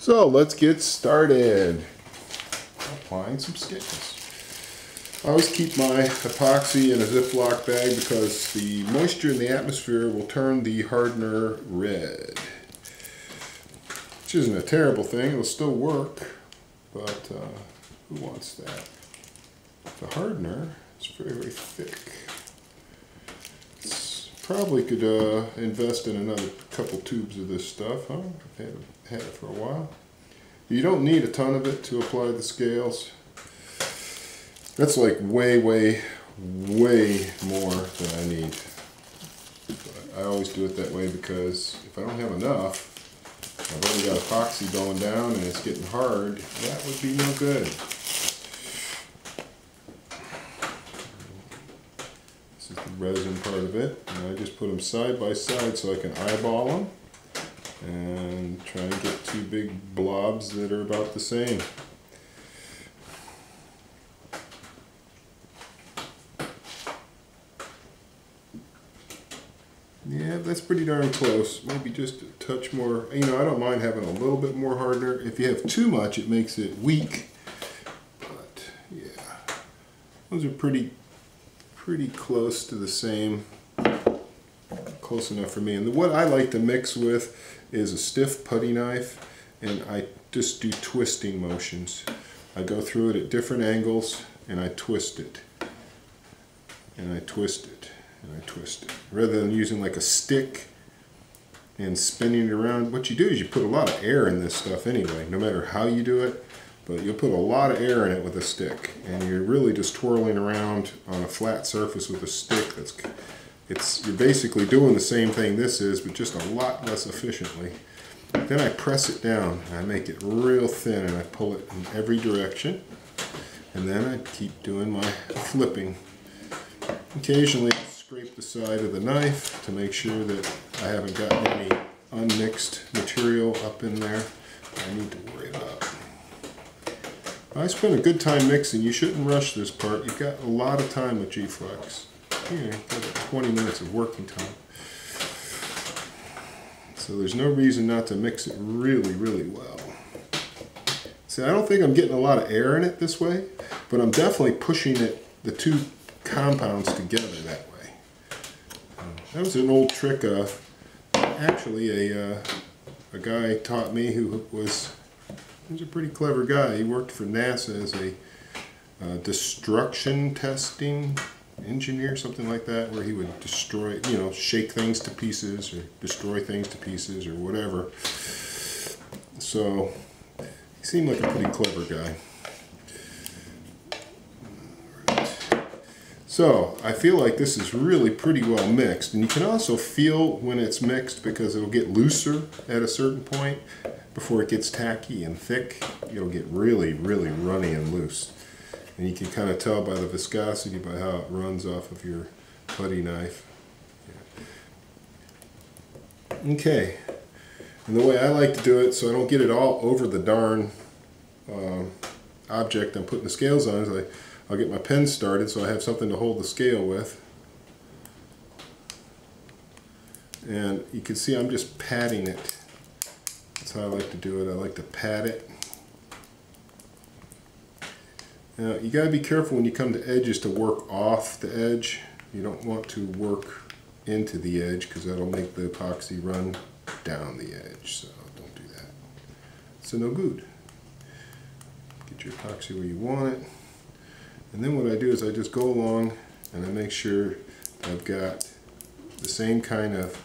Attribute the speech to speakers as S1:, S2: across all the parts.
S1: So let's get started. Applying some scales. I always keep my epoxy in a Ziploc bag because the moisture in the atmosphere will turn the hardener red. Which isn't a terrible thing, it'll still work, but who wants that? The hardener is very, very thick. Probably could invest in another couple tubes of this stuff. Huh? I've had it for a while. You don't need a ton of it to apply the scales. That's like way, way, way more than I need. But I always do it that way because if I don't have enough, I've already got epoxy going down and it's getting hard, that would be no good. This is the resin part of it, and I just put them side by side so I can eyeball them and try and get two big blobs that are about the same. Yeah, that's pretty darn close. Maybe just a touch more. You know, I don't mind having a little bit more hardener. If you have too much, it makes it weak. But yeah, those are pretty close to the same. Close enough for me. And what I like to mix with is a stiff putty knife, and I just do twisting motions. I go through it at different angles and I twist it. And I twist it. And I twist it. Rather than using like a stick and spinning it around, what you do is you put a lot of air in this stuff anyway, no matter how you do it, but you'll put a lot of air in it with a stick, and you're really just twirling around on a flat surface with a stick. You're basically doing the same thing this is, but just a lot less efficiently. Then I press it down, and I make it real thin, and I pull it in every direction, and then I keep doing my flipping. Occasionally scrape the side of the knife to make sure that I haven't got any unmixed material up in there I need to worry about. I spent a good time mixing. You shouldn't rush this part. You've got a lot of time with G-Flex. Here, you've got 20 minutes of working time. So there's no reason not to mix it really, really well. See, I don't think I'm getting a lot of air in it this way, but I'm definitely pushing the two compounds together that way. That was an old trick actually a guy taught me he was a pretty clever guy. He worked for NASA as a destruction testing engineer, something like that, where he would destroy, you know, shake things to pieces or destroy things to pieces or whatever. So he seemed like a pretty clever guy. So I feel like this is really pretty well mixed, and you can also feel when it's mixed because it'll get looser at a certain point before it gets tacky and thick. It'll get really, really runny and loose. And you can kind of tell by the viscosity by how it runs off of your putty knife. Yeah. Okay, and the way I like to do it so I don't get it all over the darn object I'm putting the scales on is I'll get my pen started so I have something to hold the scale with. And you can see I'm just patting it. That's how I like to do it. I like to pat it. Now you gotta be careful when you come to edges to work off the edge. You don't want to work into the edge because that'll make the epoxy run down the edge. So don't do that. So no good. Get your epoxy where you want it. And then what I do is I just go along and I make sure I've got the same kind of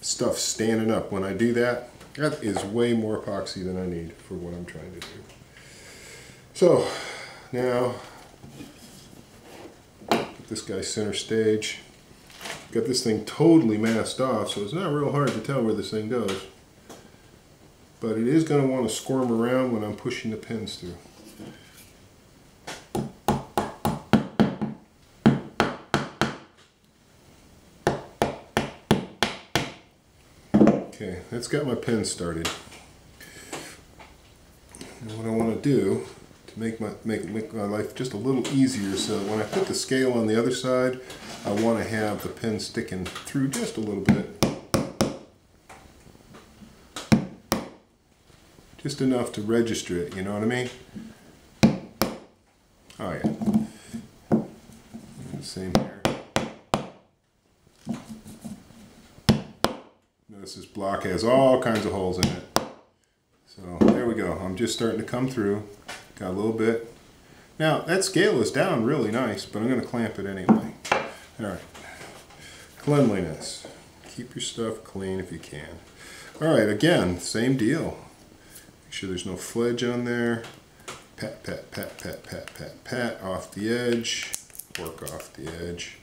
S1: stuff standing up. When I do that, that is way more epoxy than I need for what I'm trying to do. So now, put this guy center stage. Got this thing totally masked off, so it's not real hard to tell where this thing goes. But it is going to want to squirm around when I'm pushing the pins through. Okay, that's got my pen started. And what I want to do to make my life just a little easier, so when I put the scale on the other side, I want to have the pen sticking through just a little bit. Just enough to register it, you know what I mean? Oh yeah. Same here. Notice this block has all kinds of holes in it. So there we go. I'm just starting to come through. Got a little bit. Now that scale is down really nice, but I'm going to clamp it anyway. Alright. Cleanliness. Keep your stuff clean if you can. Alright, again, same deal. Make sure there's no fledge on there. Pat, pat, pat, pat, pat, pat, pat off the edge. Work off the edge.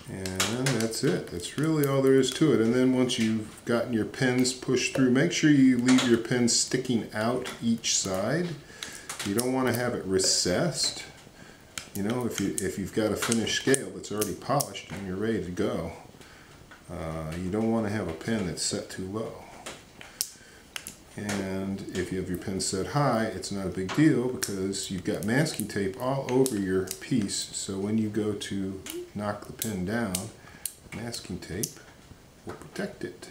S1: And that's it. That's really all there is to it. And then once you've gotten your pins pushed through, make sure you leave your pins sticking out each side. You don't want to have it recessed. You know, if you've got a finished scale that's already polished and you're ready to go, you don't want to have a pin that's set too low. And if you have your pin set high, it's not a big deal because you've got masking tape all over your piece. So when you go to knock the pin down, masking tape will protect it.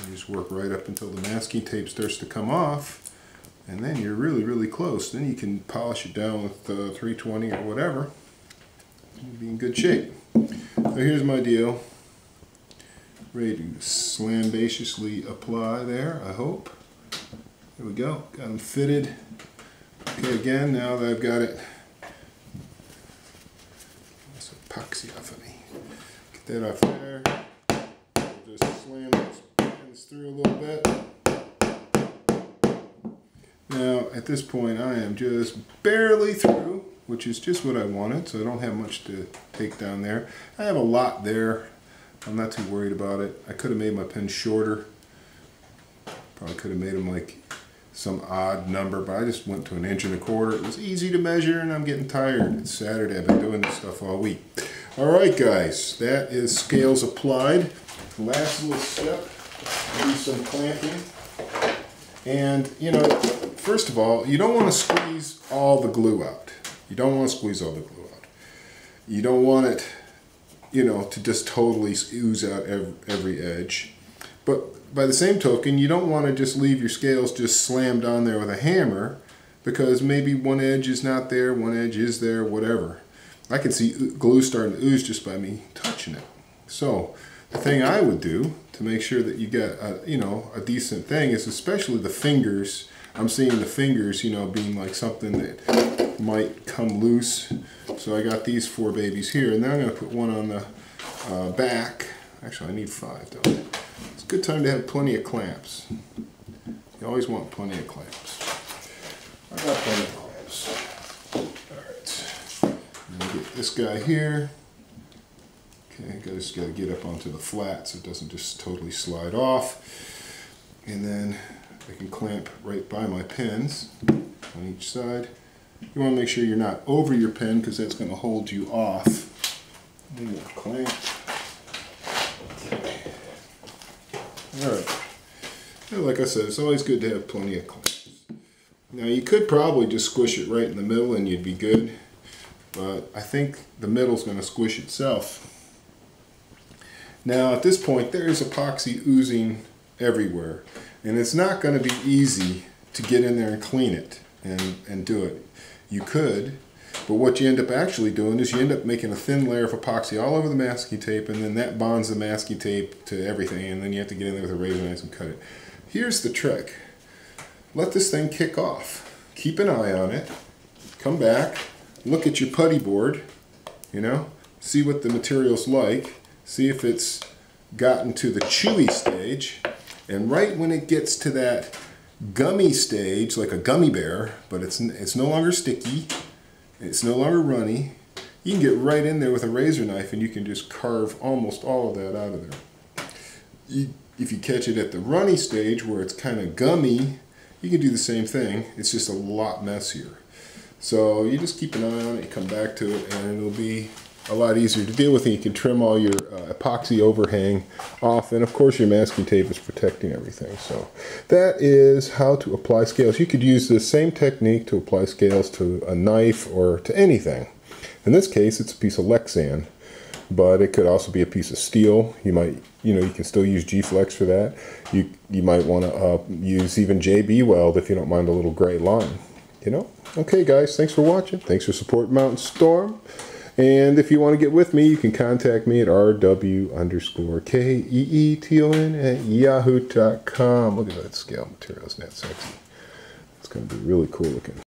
S1: You just work right up until the masking tape starts to come off, and then you're really, really close. Then you can polish it down with 320 or whatever. You'll be in good shape. So here's my deal. Ready to slambaciously apply there, I hope. There we go. Got them fitted. Okay, again, now that I've got it. That's epoxy off of me. Get that off there. Just slam those pins through a little bit. Now, at this point, I am just barely through, which is just what I wanted, so I don't have much to take down there. I have a lot there. I'm not too worried about it. I could have made my pins shorter. Probably could have made them like some odd number, but I just went to 1 1/4 inches. It was easy to measure, and I'm getting tired. It's Saturday. I've been doing this stuff all week. All right, guys. That is scales applied. Last little step, do some clamping. And, you know, first of all, you don't want to squeeze all the glue out. You don't want to squeeze all the glue out. You don't want it, you know, to just totally ooze out every edge. But by the same token, you don't want to just leave your scales just slammed on there with a hammer, because maybe one edge is not there, one edge is there, whatever. I can see glue starting to ooze just by me touching it. So the thing I would do to make sure that you get you know, a decent thing is, especially the fingers. I'm seeing the fingers, you know, being like something that might come loose. So I got these 4 babies here, and then I'm going to put one on the back. Actually, I need 5, don't I? It's a good time to have plenty of clamps. You always want plenty of clamps. I got plenty of clamps. Alright. Get this guy here. Okay, just got to get up onto the flat so it doesn't just totally slide off. And then I can clamp right by my pins on each side. You want to make sure you're not over your pin, because that's going to hold you off. And you'll clamp. Okay. Alright. Like I said, it's always good to have plenty of clamps. Now you could probably just squish it right in the middle and you'd be good. But I think the middle's going to squish itself. Now at this point there is epoxy oozing everywhere. And it's not going to be easy to get in there and clean it and do it. You could, but what you end up actually doing is you end up making a thin layer of epoxy all over the masking tape, and then that bonds the masking tape to everything, and then you have to get in there with a razor knife and cut it. Here's the trick. Let this thing kick off. Keep an eye on it. Come back. Look at your putty board. You know, see what the material's like. See if it's gotten to the chewy stage. And right when it gets to that gummy stage, like a gummy bear, but it's no longer sticky, it's no longer runny, you can get right in there with a razor knife and you can just carve almost all of that out of there. If you catch it at the runny stage where it's kind of gummy, you can do the same thing. It's just a lot messier. So you just keep an eye on it, you come back to it, and it'll be a lot easier to deal with, and you can trim all your epoxy overhang off, and of course your masking tape is protecting everything. So that is how to apply scales. You could use the same technique to apply scales to a knife or to anything. In this case it's a piece of Lexan, but it could also be a piece of steel. You might, you can still use G-Flex for that. You might want to use even JB Weld if you don't mind a little gray line. Okay guys, thanks for watching. Thanks for supporting Mountain Storm. And if you want to get with me, you can contact me at rw_keeton@yahoo.com. Look at that scale material, isn't that sexy? It's going to be really cool looking.